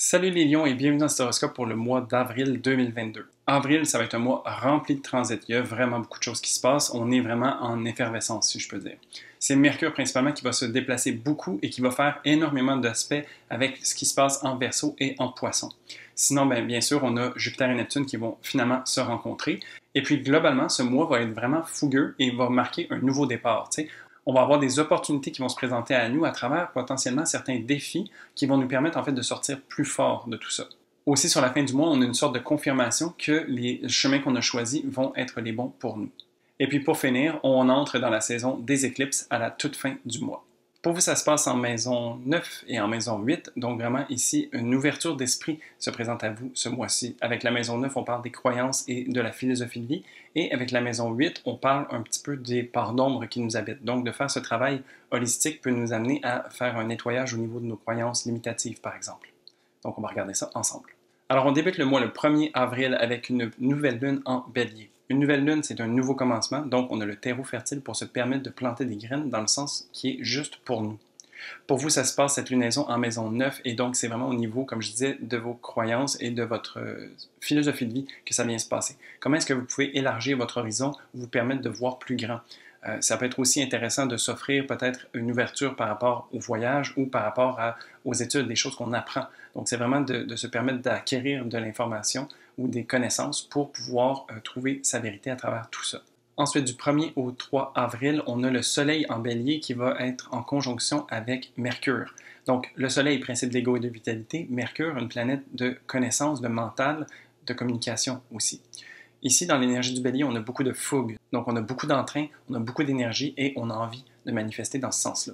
Salut les lions et bienvenue dans cet horoscope pour le mois d'avril 2022. Avril, ça va être un mois rempli de transit. Il y a vraiment beaucoup de choses qui se passent. On est vraiment en effervescence, si je peux dire. C'est Mercure principalement qui va se déplacer beaucoup et qui va faire énormément d'aspects avec ce qui se passe en Verseau et en Poisson. Sinon, bien sûr, on a Jupiter et Neptune qui vont finalement se rencontrer. Et puis, globalement, ce mois va être vraiment fougueux et va marquer un nouveau départ. On va avoir des opportunités qui vont se présenter à nous à travers potentiellement certains défis qui vont nous permettre en fait de sortir plus fort de tout ça. Aussi, sur la fin du mois, on a une sorte de confirmation que les chemins qu'on a choisis vont être les bons pour nous. Et puis pour finir, on entre dans la saison des éclipses à la toute fin du mois. Pour vous, ça se passe en maison 9 et en maison 8, donc vraiment ici, une ouverture d'esprit se présente à vous ce mois-ci. Avec la maison 9, on parle des croyances et de la philosophie de vie, et avec la maison 8, on parle un petit peu des parts d'ombre qui nous habitent. Donc de faire ce travail holistique peut nous amener à faire un nettoyage au niveau de nos croyances limitatives, par exemple. Donc on va regarder ça ensemble. Alors on débute le mois le 1er avril avec une nouvelle lune en bélier. Une nouvelle lune, c'est un nouveau commencement, donc on a le terreau fertile pour se permettre de planter des graines dans le sens qui est juste pour nous. Pour vous, ça se passe cette lunaison en maison 9 et donc c'est vraiment au niveau, comme je disais, de vos croyances et de votre philosophie de vie que ça vient se passer. Comment est-ce que vous pouvez élargir votre horizon, vous permettre de voir plus grand? Ça peut être aussi intéressant de s'offrir peut-être une ouverture par rapport au voyage ou par rapport aux études, des choses qu'on apprend. Donc, c'est vraiment de se permettre d'acquérir de l'information ou des connaissances pour pouvoir trouver sa vérité à travers tout ça. Ensuite, du 1er au 3 avril, on a le Soleil en bélier qui va être en conjonction avec Mercure. Donc, le Soleil, principe d'ego et de vitalité, Mercure, une planète de connaissance, de mental, de communication aussi. Ici, dans l'énergie du bélier, on a beaucoup de fougue. Donc, on a beaucoup d'entrain, on a beaucoup d'énergie et on a envie de manifester dans ce sens-là.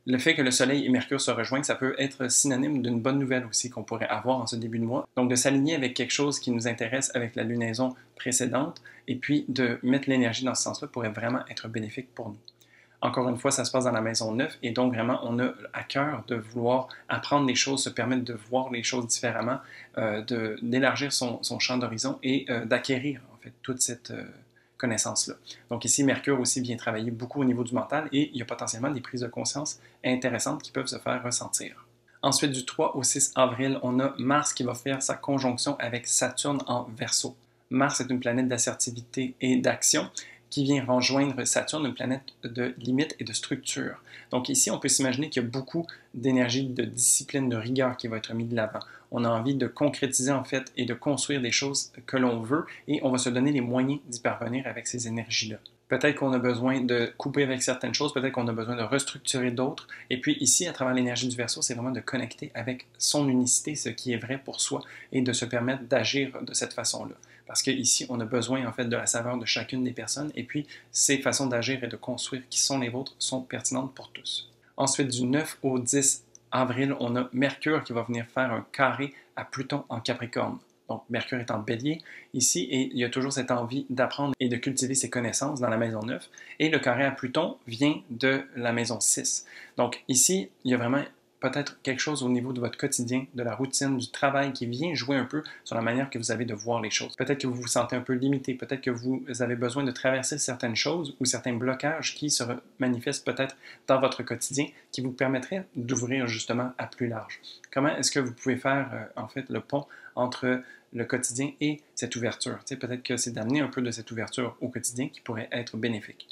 Le fait que le Soleil et Mercure se rejoignent, ça peut être synonyme d'une bonne nouvelle aussi qu'on pourrait avoir en ce début de mois. Donc, de s'aligner avec quelque chose qui nous intéresse avec la lunaison précédente et puis de mettre l'énergie dans ce sens-là pourrait vraiment être bénéfique pour nous. Encore une fois, ça se passe dans la maison 9 et donc vraiment, on a à cœur de vouloir apprendre les choses, se permettre de voir les choses différemment, d'élargir son champ d'horizon et d'acquérir en fait toute cette connaissance-là. Donc ici, Mercure aussi vient travailler beaucoup au niveau du mental et il y a potentiellement des prises de conscience intéressantes qui peuvent se faire ressentir. Ensuite, du 3 au 6 avril, on a Mars qui va faire sa conjonction avec Saturne en Verseau. Mars est une planète d'assertivité et d'action qui vient rejoindre Saturne, une planète de limite et de structure. Donc ici, on peut s'imaginer qu'il y a beaucoup d'énergie, de discipline, de rigueur qui va être mis de l'avant. On a envie de concrétiser en fait et de construire des choses que l'on veut et on va se donner les moyens d'y parvenir avec ces énergies-là. Peut-être qu'on a besoin de couper avec certaines choses, peut-être qu'on a besoin de restructurer d'autres. Et puis ici, à travers l'énergie du Verseau, c'est vraiment de connecter avec son unicité, ce qui est vrai pour soi, et de se permettre d'agir de cette façon-là. Parce qu'ici, on a besoin en fait de la saveur de chacune des personnes, et puis ces façons d'agir et de construire qui sont les vôtres sont pertinentes pour tous. Ensuite, du 9 au 10 avril, on a Mercure qui va venir faire un carré à Pluton en Capricorne. Donc, Mercure est en bélier ici et il y a toujours cette envie d'apprendre et de cultiver ses connaissances dans la maison 9. Et le carré à Pluton vient de la maison 6. Donc, ici, il y a vraiment peut-être quelque chose au niveau de votre quotidien, de la routine, du travail qui vient jouer un peu sur la manière que vous avez de voir les choses. Peut-être que vous vous sentez un peu limité, peut-être que vous avez besoin de traverser certaines choses ou certains blocages qui se manifestent peut-être dans votre quotidien qui vous permettraient d'ouvrir justement à plus large. Comment est-ce que vous pouvez faire en fait le pont entre le quotidien et cette ouverture? Peut-être que c'est d'amener un peu de cette ouverture au quotidien qui pourrait être bénéfique.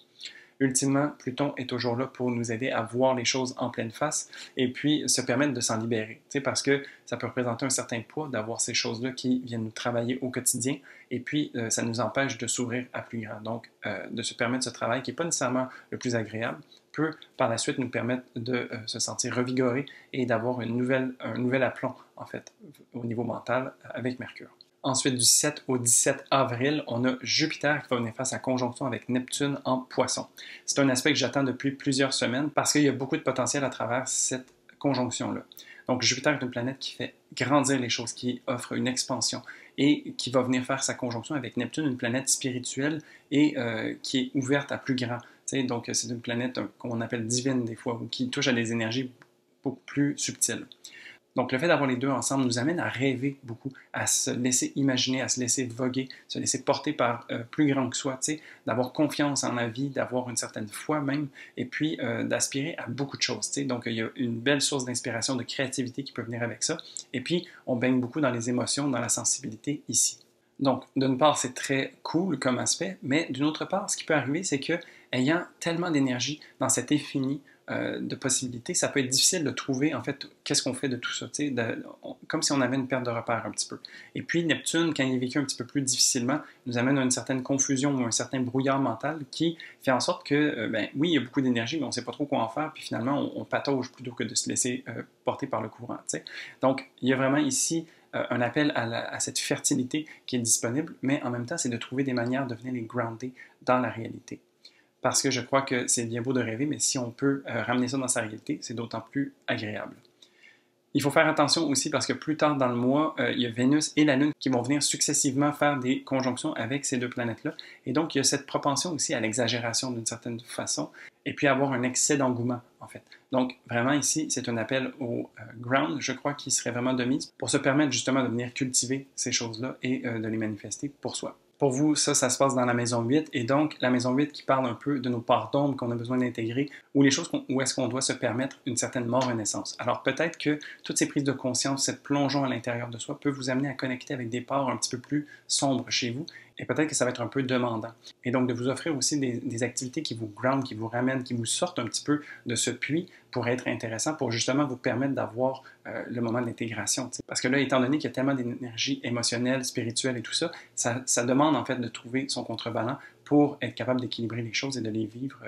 Ultimement, Pluton est toujours là pour nous aider à voir les choses en pleine face et puis se permettre de s'en libérer. Parce que ça peut représenter un certain poids d'avoir ces choses-là qui viennent nous travailler au quotidien et puis ça nous empêche de s'ouvrir à plus grand. Donc, de se permettre ce travail qui n'est pas nécessairement le plus agréable peut par la suite nous permettre de se sentir revigoré et d'avoir un nouvel aplomb en fait au niveau mental avec Mercure. Ensuite, du 7 au 17 avril, on a Jupiter qui va venir faire sa conjonction avec Neptune en Poisson. C'est un aspect que j'attends depuis plusieurs semaines parce qu'il y a beaucoup de potentiel à travers cette conjonction-là. Donc, Jupiter est une planète qui fait grandir les choses, qui offre une expansion et qui va venir faire sa conjonction avec Neptune, une planète spirituelle et qui est ouverte à plus grand. Donc, c'est une planète qu'on appelle divine des fois ou qui touche à des énergies beaucoup plus subtiles. Donc, le fait d'avoir les deux ensemble nous amène à rêver beaucoup, à se laisser imaginer, à se laisser voguer, se laisser porter par plus grand que soi, d'avoir confiance en la vie, d'avoir une certaine foi même, et puis d'aspirer à beaucoup de choses. Donc, il y a une belle source d'inspiration, de créativité qui peut venir avec ça. Et puis, on baigne beaucoup dans les émotions, dans la sensibilité ici. Donc, d'une part, c'est très cool comme aspect, mais d'une autre part, ce qui peut arriver, c'est que, ayant tellement d'énergie dans cet infini, de possibilités, ça peut être difficile de trouver, en fait, qu'est-ce qu'on fait de tout ça, comme si on avait une perte de repère un petit peu. Et puis, Neptune, quand il est vécu un petit peu plus difficilement, nous amène à une certaine confusion ou un certain brouillard mental qui fait en sorte que, ben, oui, il y a beaucoup d'énergie, mais on ne sait pas trop quoi en faire, puis finalement, on patauge plutôt que de se laisser porter par le courant, t'sais. Donc, il y a vraiment ici un appel à cette fertilité qui est disponible, mais en même temps, c'est de trouver des manières de venir les grounder dans la réalité. Parce que je crois que c'est bien beau de rêver, mais si on peut ramener ça dans sa réalité, c'est d'autant plus agréable. Il faut faire attention aussi parce que plus tard dans le mois, il y a Vénus et la Lune qui vont venir successivement faire des conjonctions avec ces deux planètes-là. Et donc, il y a cette propension aussi à l'exagération d'une certaine façon, et puis avoir un excès d'engouement, en fait. Donc, vraiment ici, c'est un appel au ground, je crois, qui serait vraiment de mise pour se permettre justement de venir cultiver ces choses-là et de les manifester pour soi. Pour vous, ça se passe dans la maison 8, et donc la maison 8 qui parle un peu de nos parts d'ombre qu'on a besoin d'intégrer, ou les choses où est-ce qu'on doit se permettre une certaine mort-renaissance. Alors peut-être que toutes ces prises de conscience, cette plongeon à l'intérieur de soi, peut vous amener à connecter avec des parts un petit peu plus sombres chez vous, et peut-être que ça va être un peu demandant. Et donc de vous offrir aussi des activités qui vous ground, qui vous ramènent, qui vous sortent un petit peu de ce puits pour être intéressant, pour justement vous permettre d'avoir le moment de l'intégration. Parce que là, étant donné qu'il y a tellement d'énergie émotionnelle, spirituelle et tout ça, ça demande en fait de trouver son contrebalan pour être capable d'équilibrer les choses et de les vivre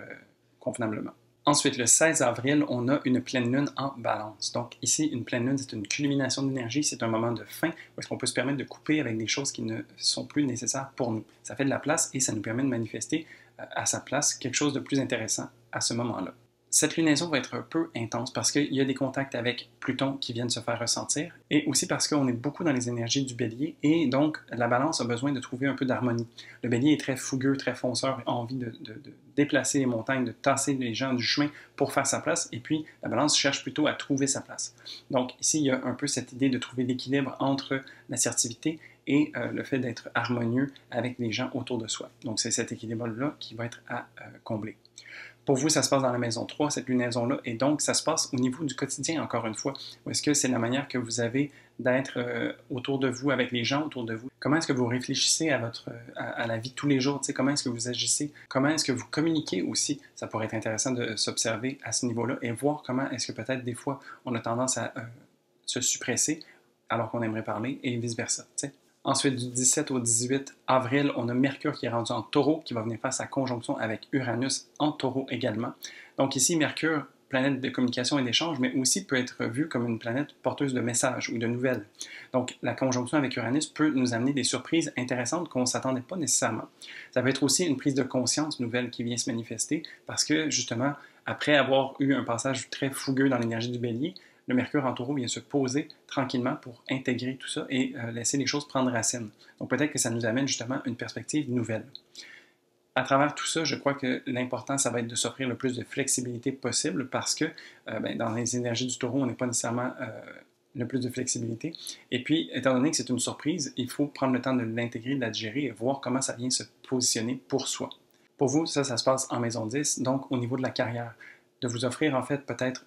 convenablement. Ensuite, le 16 avril, on a une pleine lune en balance. Donc ici, une pleine lune, c'est une culmination d'énergie, c'est un moment de fin où est-ce qu'on peut se permettre de couper avec des choses qui ne sont plus nécessaires pour nous. Ça fait de la place et ça nous permet de manifester à sa place quelque chose de plus intéressant à ce moment-là. Cette lunaison va être un peu intense parce qu'il y a des contacts avec Pluton qui viennent se faire ressentir et aussi parce qu'on est beaucoup dans les énergies du bélier et donc la balance a besoin de trouver un peu d'harmonie. Le bélier est très fougueux, très fonceur, a envie de déplacer les montagnes, de tasser les gens du chemin pour faire sa place et puis la balance cherche plutôt à trouver sa place. Donc ici, il y a un peu cette idée de trouver l'équilibre entre l'assertivité et le fait d'être harmonieux avec les gens autour de soi. Donc c'est cet équilibre-là qui va être à combler. Pour vous, ça se passe dans la maison 3, cette lunaison-là, et donc ça se passe au niveau du quotidien, encore une fois. Ou est-ce que c'est la manière que vous avez d'être autour de vous, avec les gens autour de vous? Comment est-ce que vous réfléchissez à la vie de tous les jours? Comment est-ce que vous agissez? Comment est-ce que vous communiquez aussi? Ça pourrait être intéressant de s'observer à ce niveau-là et voir comment est-ce que peut-être des fois on a tendance à se suppresser alors qu'on aimerait parler et vice-versa. Ensuite, du 17 au 18 avril, on a Mercure qui est rendu en taureau, qui va venir faire sa conjonction avec Uranus en taureau également. Donc ici, Mercure, planète de communication et d'échange, mais aussi peut être vue comme une planète porteuse de messages ou de nouvelles. Donc la conjonction avec Uranus peut nous amener des surprises intéressantes qu'on ne s'attendait pas nécessairement. Ça peut être aussi une prise de conscience nouvelle qui vient se manifester parce que justement, après avoir eu un passage très fougueux dans l'énergie du bélier, le Mercure en taureau vient se poser tranquillement pour intégrer tout ça et laisser les choses prendre racine. Donc peut-être que ça nous amène justement une perspective nouvelle. À travers tout ça, je crois que l'important, ça va être de s'offrir le plus de flexibilité possible parce que dans les énergies du taureau, on n'est pas nécessairement le plus de flexibilité. Et puis, étant donné que c'est une surprise, il faut prendre le temps de l'intégrer, de la digérer et voir comment ça vient se positionner pour soi. Pour vous, ça se passe en maison 10, donc au niveau de la carrière. De vous offrir en fait peut-être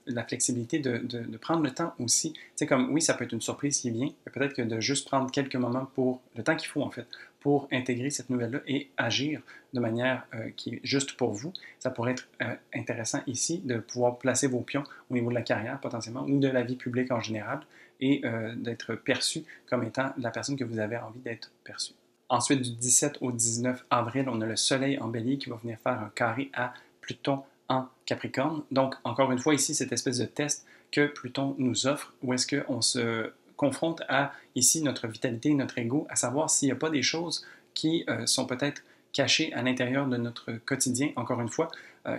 la flexibilité de prendre le temps aussi. Tu sais, comme oui, ça peut être une surprise qui vient, mais peut-être que de juste prendre quelques moments pour le temps qu'il faut en fait pour intégrer cette nouvelle-là et agir de manière qui est juste pour vous. Ça pourrait être intéressant ici de pouvoir placer vos pions au niveau de la carrière potentiellement ou de la vie publique en général et d'être perçu comme étant la personne que vous avez envie d'être perçue. Ensuite, du 17 au 19 avril, on a le Soleil en Bélier qui va venir faire un carré à Pluton en Capricorne. Donc, encore une fois, ici, cette espèce de test que Pluton nous offre, où est-ce qu'on se confronte à, ici, notre vitalité, notre ego, à savoir s'il n'y a pas des choses qui sont peut-être cachées à l'intérieur de notre quotidien, encore une fois,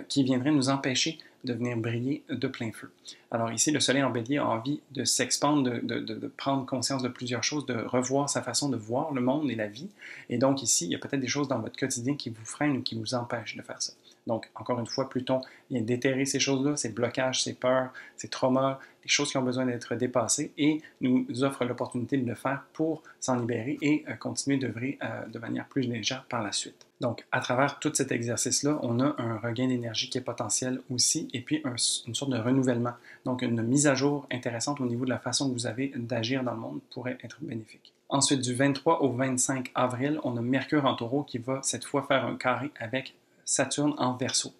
qui viendraient nous empêcher de venir briller de plein feu. Alors ici, le soleil en bélier a envie de s'expandre, de prendre conscience de plusieurs choses, de revoir sa façon de voir le monde et la vie. Et donc ici, il y a peut-être des choses dans votre quotidien qui vous freinent ou qui vous empêchent de faire ça. Donc, encore une fois, Pluton vient déterrer ces choses-là, ces blocages, ces peurs, ces traumas, des choses qui ont besoin d'être dépassées et nous offre l'opportunité de le faire pour s'en libérer et continuer d'œuvrer de manière plus légère par la suite. Donc, à travers tout cet exercice-là, on a un regain d'énergie qui est potentiel aussi et puis une sorte de renouvellement. Donc, une mise à jour intéressante au niveau de la façon que vous avez d'agir dans le monde pourrait être bénéfique. Ensuite, du 23 au 25 avril, on a Mercure en Taureau qui va cette fois faire un carré avec Saturne en Verseau.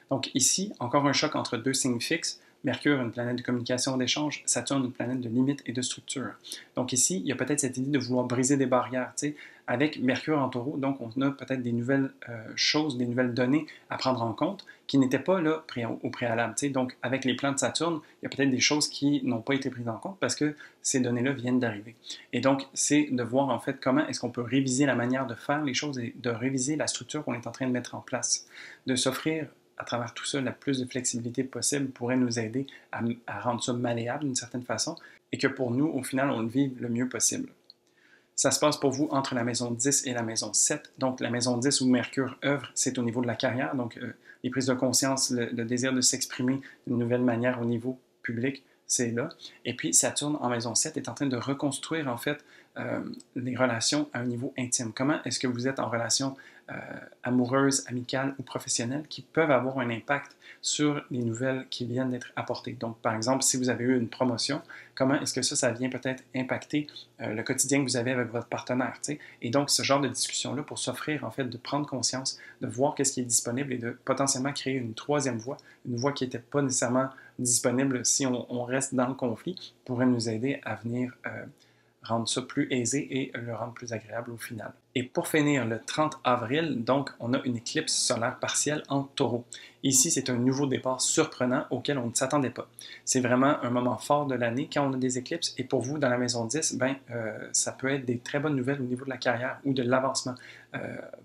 Donc ici, encore un choc entre deux signes fixes. Mercure, une planète de communication et d'échange, Saturne, une planète de limite et de structure. Donc ici, il y a peut-être cette idée de vouloir briser des barrières. Avec Mercure en Taureau, donc on a peut-être des nouvelles choses, des nouvelles données à prendre en compte qui n'étaient pas là au préalable. Donc avec les plans de Saturne, il y a peut-être des choses qui n'ont pas été prises en compte parce que ces données-là viennent d'arriver. Et donc, c'est de voir en fait comment est-ce qu'on peut réviser la manière de faire les choses et de réviser la structure qu'on est en train de mettre en place, de s'offrir à travers tout ça, la plus de flexibilité possible pourrait nous aider à rendre ça malléable d'une certaine façon et que pour nous, au final, on le vive le mieux possible. Ça se passe pour vous entre la maison 10 et la maison 7. Donc, la maison 10 où Mercure œuvre, c'est au niveau de la carrière, donc les prises de conscience, le désir de s'exprimer d'une nouvelle manière au niveau public, c'est là. Et puis, Saturne en maison 7 est en train de reconstruire, en fait, les relations à un niveau intime. Comment est-ce que vous êtes en relation amoureuses, amicales ou professionnelles qui peuvent avoir un impact sur les nouvelles qui viennent d'être apportées. Donc, par exemple, si vous avez eu une promotion, comment est-ce que ça vient peut-être impacter le quotidien que vous avez avec votre partenaire, t'sais? Et donc, ce genre de discussion-là pour s'offrir, en fait, de prendre conscience, de voir qu'est-ce qui est disponible et de potentiellement créer une troisième voie, une voie qui n'était pas nécessairement disponible si on reste dans le conflit, pourrait nous aider à venir rendre ça plus aisé et le rendre plus agréable au final. Et pour finir, le 30 avril, donc, on a une éclipse solaire partielle en Taureau. Ici, c'est un nouveau départ surprenant auquel on ne s'attendait pas. C'est vraiment un moment fort de l'année quand on a des éclipses. Et pour vous, dans la maison 10, ça peut être des très bonnes nouvelles au niveau de la carrière ou de l'avancement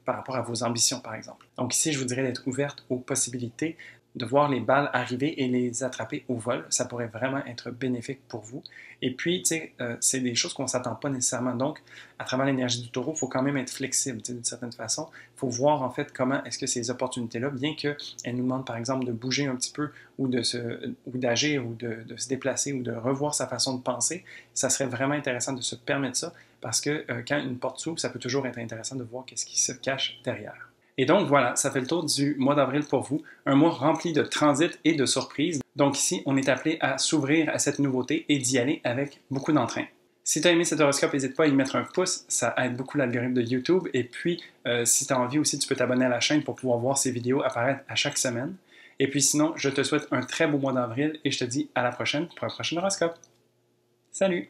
par rapport à vos ambitions, par exemple. Donc ici, je vous dirais d'être ouverte aux possibilités de voir les balles arriver et les attraper au vol. Ça pourrait vraiment être bénéfique pour vous. Et puis, tu sais, c'est des choses qu'on ne s'attend pas nécessairement. Donc, à travers l'énergie du taureau, il faut quand même être flexible, tu sais, d'une certaine façon. Il faut voir, en fait, comment est-ce que ces opportunités-là, bien qu'elles nous demandent, par exemple, de bouger un petit peu ou d'agir ou de se déplacer ou de revoir sa façon de penser, ça serait vraiment intéressant de se permettre ça parce que quand une porte s'ouvre, ça peut toujours être intéressant de voir qu'est-ce qui se cache derrière. Et donc voilà, ça fait le tour du mois d'avril pour vous, un mois rempli de transits et de surprises. Donc ici, on est appelé à s'ouvrir à cette nouveauté et d'y aller avec beaucoup d'entrain. Si tu as aimé cet horoscope, n'hésite pas à y mettre un pouce, ça aide beaucoup l'algorithme de YouTube. Et puis, si tu as envie aussi, tu peux t'abonner à la chaîne pour pouvoir voir ces vidéos apparaître à chaque semaine. Et puis sinon, je te souhaite un très beau mois d'avril et je te dis à la prochaine pour un prochain horoscope. Salut!